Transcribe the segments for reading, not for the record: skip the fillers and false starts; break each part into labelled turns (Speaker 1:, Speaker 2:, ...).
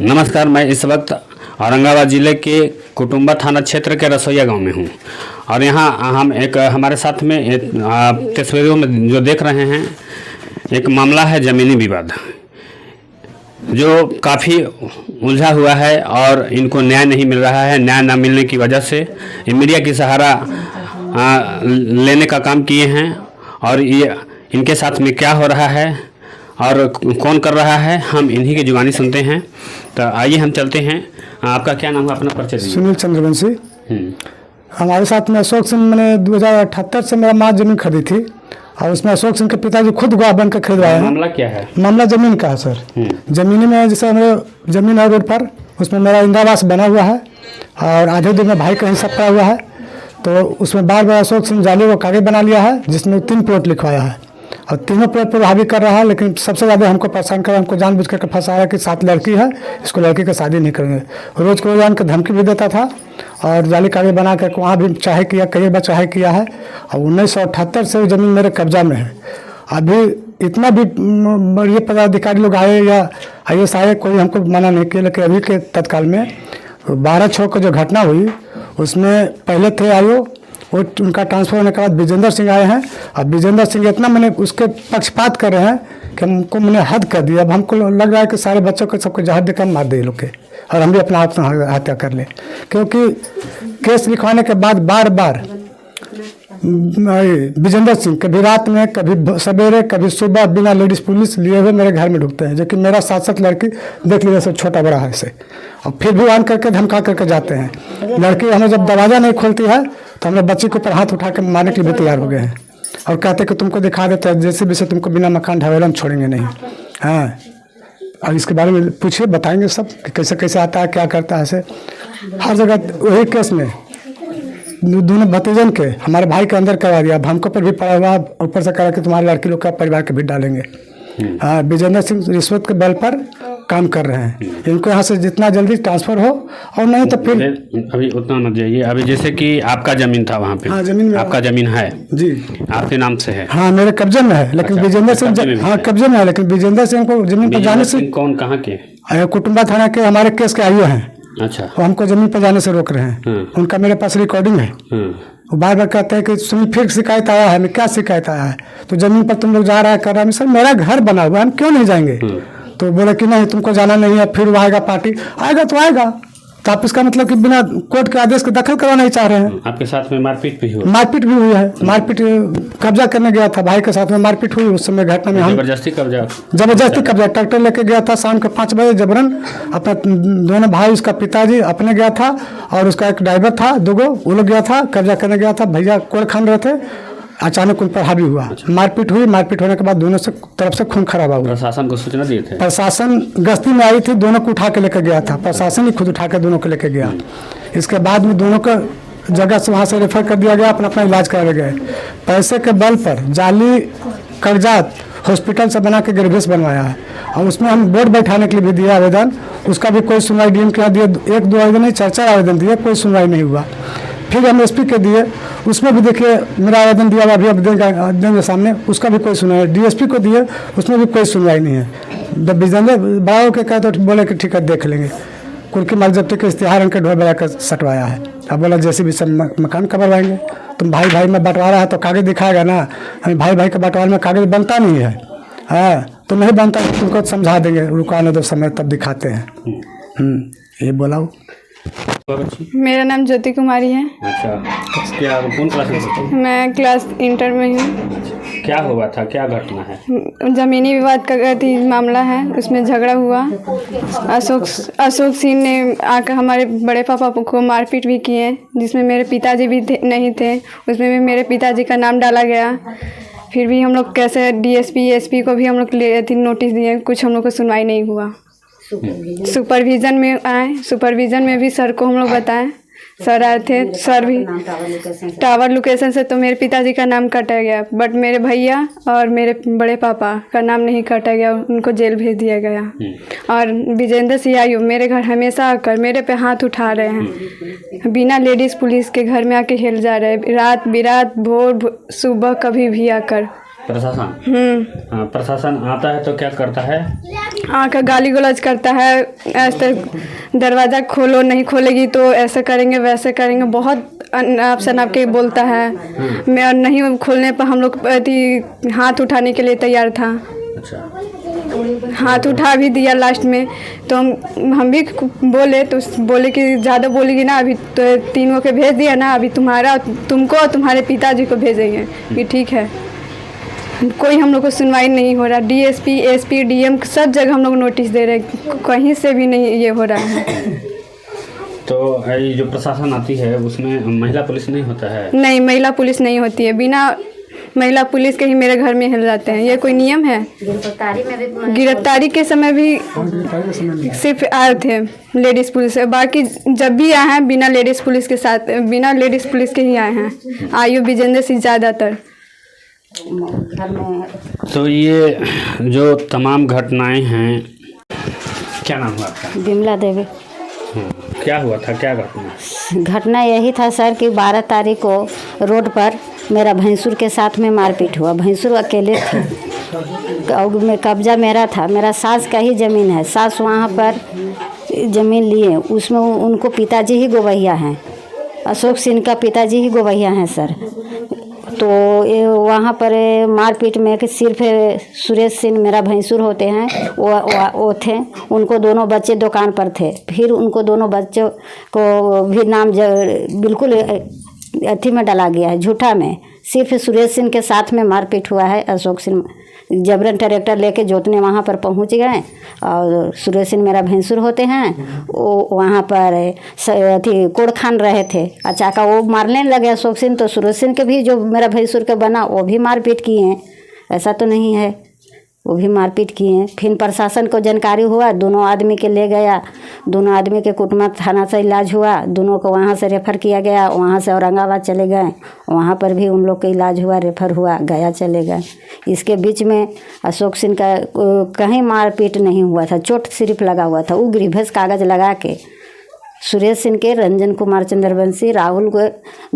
Speaker 1: नमस्कार, मैं इस वक्त औरंगाबाद ज़िले के कुटुंबा थाना क्षेत्र के रसोइया गांव में हूं और यहाँ हम हमारे साथ में तस्वीरों में जो देख रहे हैं एक मामला है ज़मीनी विवाद जो काफ़ी उलझा हुआ है और इनको न्याय नहीं मिल रहा है। न्याय न मिलने की वजह से मीडिया की सहारा लेने का काम किए हैं और ये इनके साथ में क्या हो रहा है और कौन कर रहा है हम इन्हीं की जुबानी सुनते हैं। तो आइए हम चलते हैं। आपका क्या नाम है, अपना परिचय दीजिए।
Speaker 2: सुनील चंद्रवंशी। हमारे साथ में अशोक सिंह, मैंने 2078 से मेरा माँ जमीन खरीदी थी और उसमें अशोक सिंह के पिताजी खुद गवाह बनकर खरीदवाए हैं।
Speaker 1: मामला क्या है?
Speaker 2: मामला जमीन का है सर। जमीनी में जैसे हमारे जमीन है रोड पर, उसमें मेरा इंदिरावास बना हुआ है और आधे दिन में भाई का हिस्सा पड़ा हुआ है। तो उसमें बार बार अशोक सिंह जाली वो कागज बना लिया है जिसमें 3 प्लॉट लिखवाया है और तीनों प्लॉट पर हावी कर रहा है। लेकिन सबसे ज़्यादा हमको परेशान कर रहा है, हमको जानबूझ कर फंसाया कि 7 लड़की है, इसको लड़की का शादी नहीं करेंगे। रोज़ को रोजान के धमकी भी देता था और जाली कागज बना कर वहाँ भी चाहे किया, कई बार चाहे किया है। और 1978 से वो ज़मीन मेरे कब्जा में है। अभी इतना भी बड़े पदाधिकारी लोग आए या IAS आए, कोई हमको मना नहीं किया। लेकिन अभी के तत्काल में 12/6 को जो घटना हुई उसमें पहले थे आयो, वो उनका ट्रांसफर होने के बाद विजेंद्र सिंह आए हैं और विजेंद्र सिंह इतना मैंने उसके पक्षपात कर रहे हैं कि हमको मैंने हद कर दिया। अब हमको लग रहा है कि सारे बच्चों को सबको जहर देकर मार दे लोग के और हम भी अपना हत्या कर ले। क्योंकि केस लिखवाने के बाद बार बार विजेंद्र सिंह कभी रात में, कभी सवेरे, कभी सुबह बिना लेडीज पुलिस लिए हुए मेरे घर में ढुकते हैं, जो कि मेरा 7 लड़की देख लीजिए, सब छोटा बड़ा है इसे, और फिर भी आन करके धमका करके जाते हैं। लड़की हमें जब दरवाज़ा नहीं खोलती है तो हमने बच्ची के ऊपर हाथ उठा के मारने के लिए भी तैयार हो गए हैं और कहते कि तुमको दिखा देते हैं जैसे भी से तुमको बिना मकान ढावेला हम छोड़ेंगे नहीं। हाँ, और इसके बारे में पूछिए, बताएंगे सब कि कैसे कैसे आता है, क्या करता है। ऐसे हर जगह वही केस में दोनों भतीजन के हमारे भाई के अंदर करवा दिया, हमको पर भी पड़ा हुआ, ऊपर से करा कि तुम्हारे लड़की लोग का परिवार के भी डालेंगे। हाँ, विजेंद्र सिंह रिश्वत के बल पर काम कर रहे हैं। इनको यहाँ से जितना जल्दी ट्रांसफर हो और नहीं तो फिर
Speaker 1: अभी उतना मत जाइए। अभी जैसे कि आपका जमीन था वहाँ पे।
Speaker 2: हाँ, जमीन में
Speaker 1: आपका जमीन है
Speaker 2: जी,
Speaker 1: आपके नाम से है।
Speaker 2: हाँ, मेरे कब्जे में है। लेकिन विजेंद्र सिंह, हाँ कब्जे में है, लेकिन विजेंद्र सिंह को जमीन पर जाने से
Speaker 1: कौन, कहाँ के?
Speaker 2: कुटुंबा थाना के हमारे केस के आयु हैं।
Speaker 1: अच्छा,
Speaker 2: वो हमको जमीन पर जाने से रोक रहे हैं। उनका मेरे पास रिकॉर्डिंग है। वो बार बार कहते हैं कि सुनील फिर शिकायत आया है। मैं क्या शिकायत आया है? तो जमीन पर तुम लोग जा रहा है, कर रहा है। सर मेरा घर बना हुआ है, हम क्यों नहीं जाएंगे? तो बोले कि नहीं तुमको जाना नहीं है। फिर वो आएगा, पार्टी आएगा तो आएगा। तो आप इसका मतलब कि बिना कोर्ट के आदेश के दखल करवाना ही चाह रहे हैं।
Speaker 1: आपके साथ में मारपीट भी हुई?
Speaker 2: मारपीट भी हुई है। मारपीट कब्जा करने गया था, भाई के साथ में मारपीट हुई। उस समय घटना में हम
Speaker 1: जबरदस्ती कब्जा
Speaker 2: ट्रैक्टर लेके गया था शाम के 5 बजे जबरन। अपना दोनों भाई, उसका पिताजी अपने गया था और उसका एक ड्राइवर था, 2 वो लोग गया था, कब्जा करने गया था। भैया कोड़ खान रहे थे, अचानक उन पर हावी हुआ। मारपीट हुई। मारपीट होने के बाद दोनों से तरफ से खून खराबा हुआ।
Speaker 1: प्रशासन को सूचना दिए थे? प्रशासन
Speaker 2: गश्ती में आई थी, दोनों को उठा के लेकर गया था। प्रशासन ही खुद उठा के दोनों को लेकर गया। इसके बाद में दोनों को जगह से वहाँ से रेफर कर दिया गया, अपना अपना इलाज कराया गया। पैसे के बल पर जाली कागजात हॉस्पिटल से बना के ग्रेवियस बनवाया है और उसमें हम बोर्ड बैठाने के लिए भी दिया आवेदन। उसका भी कोई सुनवाई DM के यहाँ दिए, 1-2 आवेदन नहीं, 4 आवेदन दिए, कोई सुनवाई नहीं हुआ। फिर हम SP के दिए, उसमें भी देखिए मेरा आवेदन दिया हुआ अभी अब देंगे सामने, उसका भी कोई सुनवाई। DSP को दिए, उसमें भी कोई सुनवाई नहीं है। जब विजेंद्र बड़ा होकर कहा तो बोले कि ठीक है देख लेंगे। कुल की माल जब्ती के इश्तिहार उनके ढोल बजा कर सटवाया है। अब बोला जैसे भी सब मकान करवाएंगे। तुम भाई भाई में बंटवारा है तो कागज दिखाएगा ना। हमें भाई भाई के बंटवारे में कागज बनता नहीं है। हाँ, तो नहीं बनता, तुमको समझा देंगे, रुकाने दो समय तब दिखाते हैं। ये बोला।
Speaker 3: मेरा नाम ज्योति कुमारी है।
Speaker 1: अच्छा, क्या कौन क्लास में पढ़ते हैं?
Speaker 3: मैं क्लास इंटर में हूँ।
Speaker 1: क्या हुआ था, क्या घटना है?
Speaker 3: ज़मीनी विवाद का मामला है, उसमें झगड़ा हुआ। अशोक सिंह ने आकर हमारे बड़े पापा को मारपीट भी किए, जिसमें मेरे पिताजी भी नहीं थे। उसमें भी मेरे पिताजी का नाम डाला गया। फिर भी हम लोग कैसे DSP SP को भी हम लोग नोटिस दिए, कुछ हम लोग को सुनवाई नहीं हुआ। सुपरविज़न में आए, सुपरविज़न में भी सर को हम लोग बताएं, सर आए थे। सर भी टावर लोकेशन से तो मेरे पिताजी का नाम काटा गया, बट मेरे भैया और मेरे बड़े पापा का नाम नहीं काटा गया, उनको जेल भेज दिया गया। और विजेंद्र सिंह आयु मेरे घर हमेशा आकर मेरे पे हाथ उठा रहे हैं, बिना लेडीज़ पुलिस के घर में आके हिल जा रहे हैं, रात बिरात भोर सुबह कभी भी आकर।
Speaker 1: प्रशासन आता है तो क्या करता है?
Speaker 3: आकर गाली गलौज करता है, ऐसे दरवाज़ा खोलो, नहीं खोलेगी तो ऐसा करेंगे वैसे करेंगे, बहुत अनाप शनाप के बोलता है। मैं और नहीं खोलने पर हम लोग अति हाथ उठाने के लिए तैयार था।
Speaker 1: अच्छा,
Speaker 3: हाथ उठा भी दिया लास्ट में। तो हम भी बोले तो बोले कि ज़्यादा बोलेगी ना, अभी तो तीनों के भेज दिया ना, अभी तुमको और तुम्हारे पिताजी को भेजेंगे। कि ठीक है। कोई हम लोग को सुनवाई नहीं हो रहा। डीएसपी, एसपी, डीएम सब जगह हम लोग नोटिस दे रहे हैं, कहीं से भी नहीं ये हो रहा है।
Speaker 1: तो ये जो प्रशासन आती है उसमें महिला पुलिस नहीं होता है?
Speaker 3: नहीं, महिला पुलिस नहीं होती है। बिना महिला पुलिस के ही मेरे घर में हिल जाते हैं। ये कोई नियम है? गिरफ्तारी के समय भी सिर्फ आए थे लेडीज़ पुलिस, बाकी जब भी आए हैं बिना लेडीज़ पुलिस के साथ, बिना लेडीज़ पुलिस के ही आए हैं। आयु विजेंद्र सिंह ज़्यादातर।
Speaker 1: तो ये जो तमाम घटनाएं हैं, क्या नाम हुआ आपका?
Speaker 4: बिमला देवी।
Speaker 1: क्या हुआ था, क्या घटना?
Speaker 4: घटना यही था सर कि 12 तारीख को रोड पर मेरा भैंसुर के साथ में मारपीट हुआ। भैंसुर अकेले थे और में कब्जा मेरा था, मेरा सास का ही ज़मीन है। सास वहाँ पर ज़मीन लिए, उसमें उनको पिताजी ही गवैया हैं, अशोक सिंह का पिताजी ही गवैया हैं सर। तो ये वहाँ पर मारपीट में कि सिर्फ सुरेश सिंह मेरा भैंसुर होते हैं, वो थे। उनको दोनों बच्चे दुकान पर थे। फिर उनको दोनों बच्चों को भी नाम बिल्कुल अथी में डाला गया है, झूठा में। सिर्फ सुरेश सिंह के साथ में मारपीट हुआ है। अशोक सिंह जबरन ट्रैक्टर लेके जोतने वहाँ पर पहुँच गए और सुरेश सिंह मेरा भैंसुर होते हैं, वो वहाँ पर अथी कोड़ खान रहे थे। अचाका वो मारने लगे अशोक सिंह, तो सुरेश सिंह के भी जो मेरा भैंसुर के बना वो भी मारपीट किए हैं। ऐसा तो नहीं है, वो भी मारपीट किए हैं। फिर प्रशासन को जानकारी हुआ, दोनों आदमी के ले गया। दोनों आदमी के कुटुम्ब थाना से इलाज हुआ, दोनों को वहाँ से रेफ़र किया गया। वहाँ से औरंगाबाद चले गए, वहाँ पर भी उन लोग का इलाज हुआ, रेफ़र हुआ, गया चले गए। इसके बीच में अशोक सिंह का कहीं मारपीट नहीं हुआ था, चोट सिर्फ लगा हुआ था। वो ग्रीवेस कागज़ लगा के सुरेश सिंह के, रंजन कुमार चंद्रवंशी, राहुल को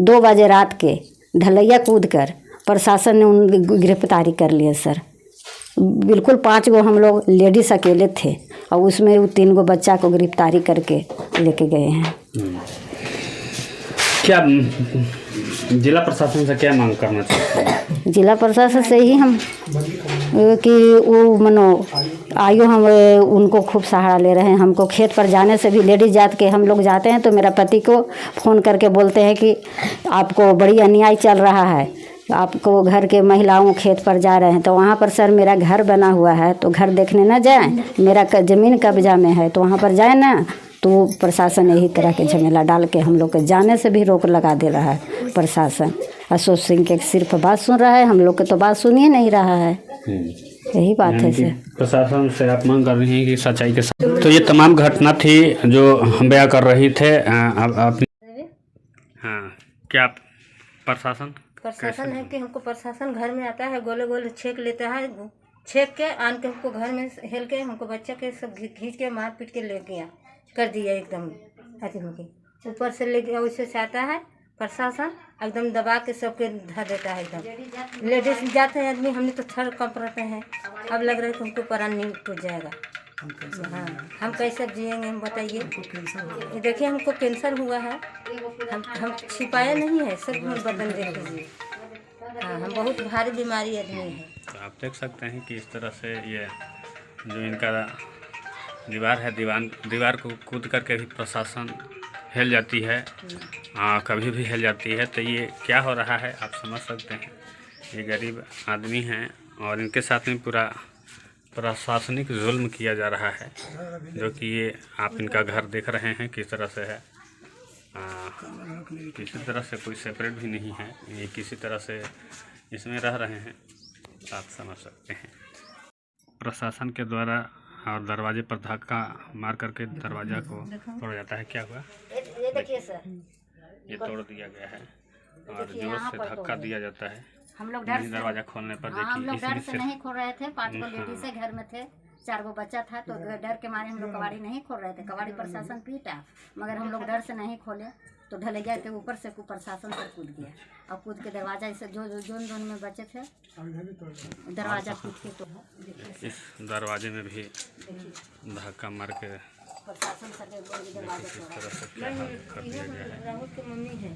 Speaker 4: 2 बजे रात के ढलैया कूद कर प्रशासन ने उन गिरफ्तारी कर लिया सर। बिल्कुल 5 गो हम लोग लेडीज़ अकेले थे और उसमें वो 3 गो बच्चा को गिरफ्तारी करके लेके गए हैं।
Speaker 1: क्या जिला प्रशासन से क्या मांग करना चाहते हैं?
Speaker 4: जिला प्रशासन से ही हम कि वो मनो आयु हम उनको खूब सहारा ले रहे हैं। हमको खेत पर जाने से भी लेडीज जात के हम लोग जाते हैं तो मेरा पति को फ़ोन करके बोलते हैं कि आपको बड़ी अन्याय चल रहा है, आपको घर के महिलाओं खेत पर जा रहे हैं। तो वहाँ पर सर मेरा घर बना हुआ है, तो घर देखने ना जाएं, मेरा ज़मीन कब्जा में है, तो वहाँ पर जाए ना। तो प्रशासन यही तरह के झमेला डाल के हम लोग के जाने से भी रोक लगा दे रहा है प्रशासन। अशोक सिंह के सिर्फ बात सुन रहा है, हम लोग के तो बात सुन ही नहीं रहा है। यही बात है सर।
Speaker 1: प्रशासन से आप मांग कर रही हैं कि सच्चाई के साथ। तो ये तमाम घटना थी जो हम बयां कर रही थे। आप हाँ, क्या प्रशासन
Speaker 5: है कि हमको प्रशासन घर में आता है, गोले गोले छेक लेता है, छेक के आन के हमको घर में हेल के हमको बच्चा के सब खींच के मार पीट के ले गया कर दिया एकदम आदमी के ऊपर से ले गया। वैसे से आता है प्रशासन एकदम दबा के सबके धर देता है। एकदम लेडीज जाते हैं आदमी, हमने तो थर कप रहते हैं। अब लग रहा है कि हमको प्राण नहीं टूट जाएगा। हाँ, हम कैसे जिएंगे हम बताइए। ये देखिए हमको कैंसर हुआ है, हम छिपाया नहीं है, सब हम बदन देख लीजिए। हाँ, हम बहुत भारी बीमारी आदमी है।
Speaker 1: तो आप देख सकते हैं कि इस तरह से ये जो इनका दीवार है, दीवार को कूद करके भी प्रशासन हिल जाती है, कभी भी हिल जाती है। तो ये क्या हो रहा है आप समझ सकते हैं। ये गरीब आदमी हैं और इनके साथ में पूरा प्रशासनिक जुल्म किया जा रहा है, जो कि ये आप इनका घर देख रहे हैं किस तरह से है। किसी तरह से कोई सेपरेट भी नहीं है, ये किसी तरह से इसमें रह रहे हैं, आप समझ सकते हैं। प्रशासन के द्वारा और दरवाजे पर धक्का मार करके दरवाजा को तोड़ा जाता है। क्या हुआ?
Speaker 4: ये देखिए सर,
Speaker 1: ये तोड़ दिया गया है और जोर से धक्का दिया जाता है।
Speaker 4: हम लोग डर से
Speaker 1: दरवाजा खोलने पर देखिए,
Speaker 4: हम लोग डर से नहीं खोल रहे थे। 5 गो लेडीज घर में थे, 4 गो बच्चा था, तो डर के मारे हम लोग कबाड़ी नहीं खोल रहे थे। कबाड़ी प्रशासन पीटा, मगर हम लोग डर से नहीं खोले। तो ढलैया के ऊपर से प्रशासन पर कूद गया और कूद के दरवाजा ऐसे जो जोन जोन में बचे थे दरवाजा कूद के तो
Speaker 1: इस दरवाजे में भी धक्का मार के
Speaker 4: प्रशासन सके दरवाजा
Speaker 1: इस तरह से क्या हाल कर दिया गया है।
Speaker 5: राहुल की मम्मी है,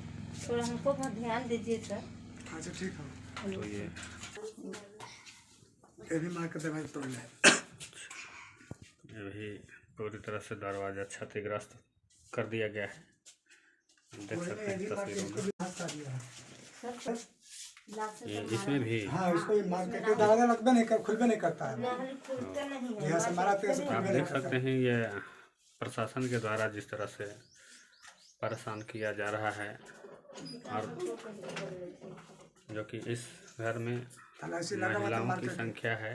Speaker 5: थोड़ा हमको बहुत ध्यान दीजिए सर।
Speaker 2: अच्छा ठीक है,
Speaker 1: तो ये
Speaker 2: भी मार के दरवाजा तोड़ ले।
Speaker 1: भी पूरी तरह से दरवाजा क्षतिग्रस्त कर दिया गया है। देख सकते हैं तस्वीरों में। ये इसमें भी
Speaker 2: हाँ इसको ये मार के दरवाजा लगता नहीं कर, खुलबे नहीं करता है। यहाँ से मारा तो ऐसे
Speaker 1: आप
Speaker 2: खुलबे नहीं
Speaker 1: देख सकते हैं ये प्रशासन के द्वारा जिस तरह से परेशान किया जा रहा है, और जो कि इस घर में महिलाओं की संख्या है,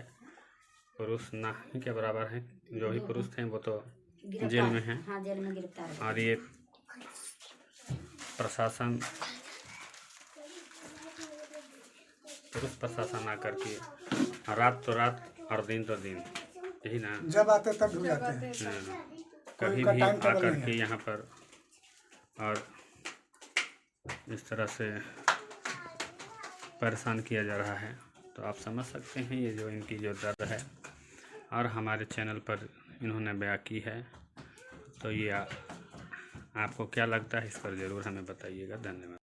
Speaker 1: पुरुष ना ही के बराबर हैं। जो भी पुरुष थे वो तो जेल में हैं।
Speaker 4: हाँ जेल में गिरफ्तार है।
Speaker 1: और ये प्रशासन पुरुष प्रशासन आकर के रात तो रात और दिन तो दिन, यही ना,
Speaker 2: जब आते तब ढूंढ जाते हैं।
Speaker 1: कभी भी आकर के यहाँ पर और इस तरह से परेशान किया जा रहा है। तो आप समझ सकते हैं ये जो इनकी जो दर्द है, और हमारे चैनल पर इन्होंने बयां की है। तो ये आपको क्या लगता है, इस पर ज़रूर हमें बताइएगा। धन्यवाद।